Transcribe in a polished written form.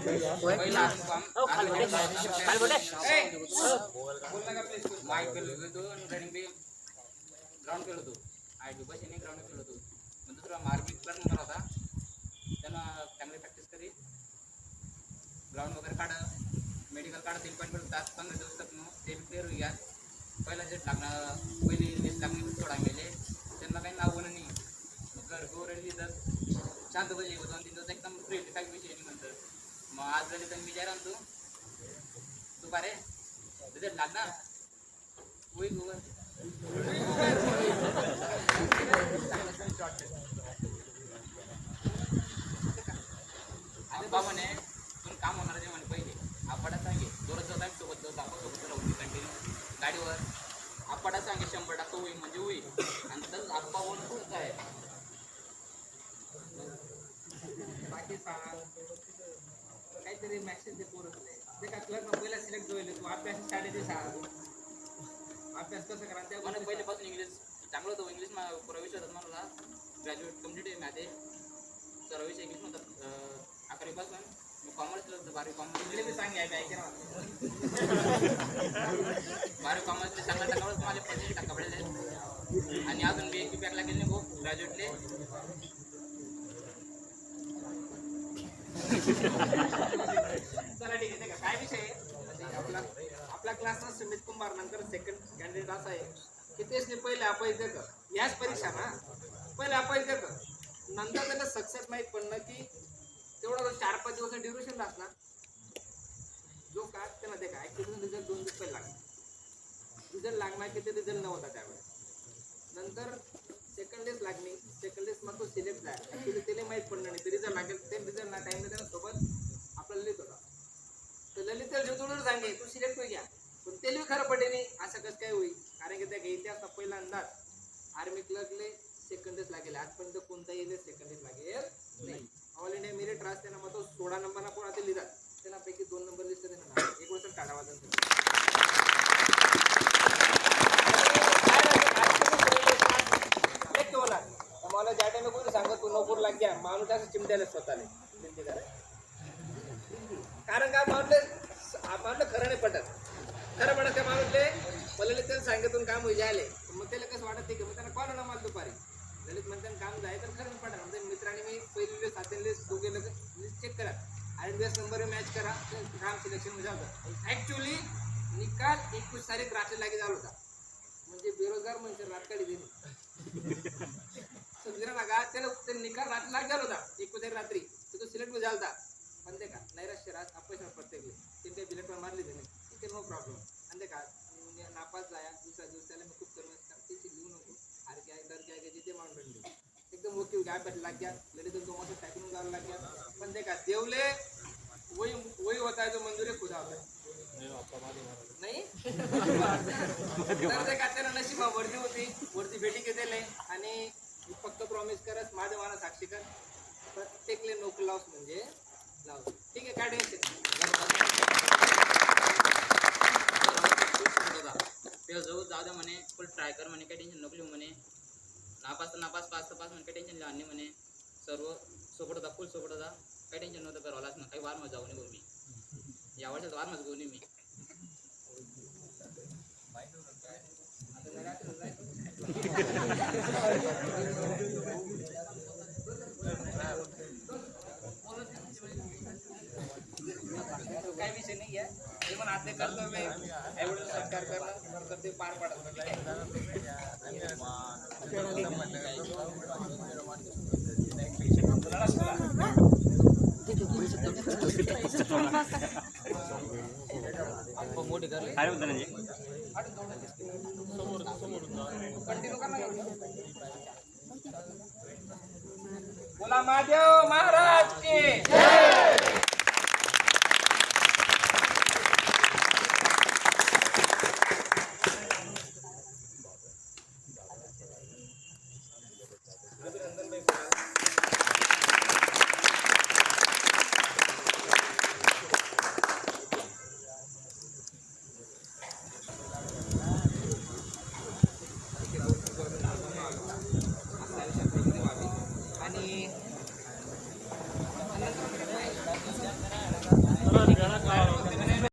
पहिला काय बोलले बोल नका प्लीज माइक केलं तो रनिंग बी ग्राउंड केलं तो आयटी बस ने ग्राउंड केलं तो मग दुसरा मार्किंग प्लॅन नंबर होता त्यांना चांगली प्रॅक्टिस करी ग्राउंड वगैरे काढ मेडिकल काढ 3.5 तास 15 दिवस तक ते क्लिअर होईल पहिला जे लागणार पहिली लिस्ट लागली थोडा मेले त्यांना काही नाव बोलणं नाही मग घर गोरेली तर शांत बजे 2-3 दिवस एकदम फ्री काही विषय नाही म्हणतात मग आज झाली तर विचार आणतो तू का रे रिझल्ट लागणार होई गुगल अरे बाबा म्हणे पण काम होणार आहे म्हणे पहिले आपडा सांगे दररोज टाइम सोबत सोबत राहून कंटिन्यू गाडीवर आपडा सांगे 100% होईल म्हणजे होईल आणि तर आप्पा बोलून पुढचं आहे बाकी काहीतरी मॅसेज ते पोरतले ते का क्लब पहिला सिलेक्ट होईल तू अभ्यास स्ट्रॅटेजी सांग अभ्यास कसं करा त्या मला पहिल्यापासून इंग्लिश चांगलं होतं इंग्लिश पुरा विषय होता मला ग्रॅज्युएट कम्प्लीट आहे माझे सर्व विषय इंग्लिश म्हणतात 11वी पासून मी कॉमर्सला होतं 12वी कॉमर्स इंग्लिश बी सांगे आहे ऐका 12वी कॉमर्सचे चांगल्या टक्कावर माझे 25% पडले आणि अजून मी एक बॅकला गेले खूप ग्रॅज्युएटले चला ठीक आहे काय विषय आपला क्लासचा सुमित कुमार नंतर सेकंड कॅन्डिडेट असा आहे की तेच पहिले अपयश देतं याच परीक्षा ना पहिले अपयश देतं नंतर त्याला सक्सेस माहीत पडणं की तेवढा 4-5 दिवस ड्युरेशन असणार जो का त्याला ते काय ॲक्च्युली रिझल्ट 2 दिवस पहिले लागणार रिझल्ट लागणार की ते रिझल्ट नव्हता त्यावेळेस नंतर सेकंड डेज लागणे सेकंड डेज मग तो सिलेक्ट झाला ॲक्च्युली त्याला माहीत पडणार नाही ते रिझल्ट लागेल ते रिझल्ट ना टाईमला त्याच्यासोबत आपला ललित होता तर ललित जोडून सांगे तू सिलेक्ट होई घ्या पण तेल खरं पडे नाही असं कसं काय होईल कारण की त्या इतिहासाचा पहिला अंदाज आर्मी क्लर्कले सेकंड डेज लागेल आजपर्यंत कोणताही सेकंड डेज लागेल नाही ऑल इंडिया मेरिट रास त्यांना मग तो 16 नंबरला कोण आता लिहितात त्यांनापैकी 2 नंबर लिस्ट देणार एक वर्ष काढावा मला ज्या टाइम कोणी सांगत तू नोकरी लाग घ्या माणूस असं चिमट्याला स्वतःला कारण काय म्हटलं खरं नाही पटत खरं पडत त्या माणूसले मला त्याला सांगितून काम होई जायले मग त्याला कसं वाटत नाही की मग त्यांना कॉल ना मला दुपारी ललित म्हणतात काम जाय तर खरं पडणार म्हणजे मित्रांनी मी पहिली 7 लिस्ट दोघे लिस्ट चेक करा आणि बेस्ट नंबर मॅच करा काम सिलेक्शन मध्ये जातं ॲक्च्युली निकाल 21 तारीख रात्री लागे झाला होता म्हणजे बेरोजगार म्हणजे रातकाळी देणे समजा ना का त्याला ते निकाल रात्री लाग झाला होता 21 तारीख रात्री तो सिलेक्ट मध्ये झाला पण ते का नैराश्य राज अपयश प्रत्येक ते काही बिलेटवर मारले ते नाही ठीक आहे नो प्रॉब्लेम आणि ते का नापास जाया दुसऱ्या दिवस त्याला मी खूप कमी त्याची लिहू नको अरे काय दर काय जिथे मांडून एकदम ओके काय भेटला लाग गया ललित तो मोठं टाकून जायला लाग गया पण ते का देवले वही होता है जो मंजुरी खुदा होता है नाही तर ते का त्याला नशिबा वर्दी होती वर्दी भेटी घेतले आणि फक्त प्रॉमिस करत महादेवाना साक्षी कर प्रत्येकले नोकरी लावस म्हणजे लाव ठीक आहे काय टेन्शन जवळ जाऊ द्या म्हणे फुल ट्राय कर म्हणे काही टेन्शन नको म्हणे नापास तर नापास पास तर पास म्हणे काही टेन्शन नाही म्हणे सर्व सोबत होता फुल सोबत होता काही टेन्शन नव्हतं करावालाच ना काही वार मग जाऊ नये बोल मी या वर्षात वार मग बोलली मी काही विषय नाही आहे ते पण आपले कर्तव्य एवढं सरकार करणं तर ते पार पडत मोठी कंटिन्यू करणार बोला महादेव महाराज की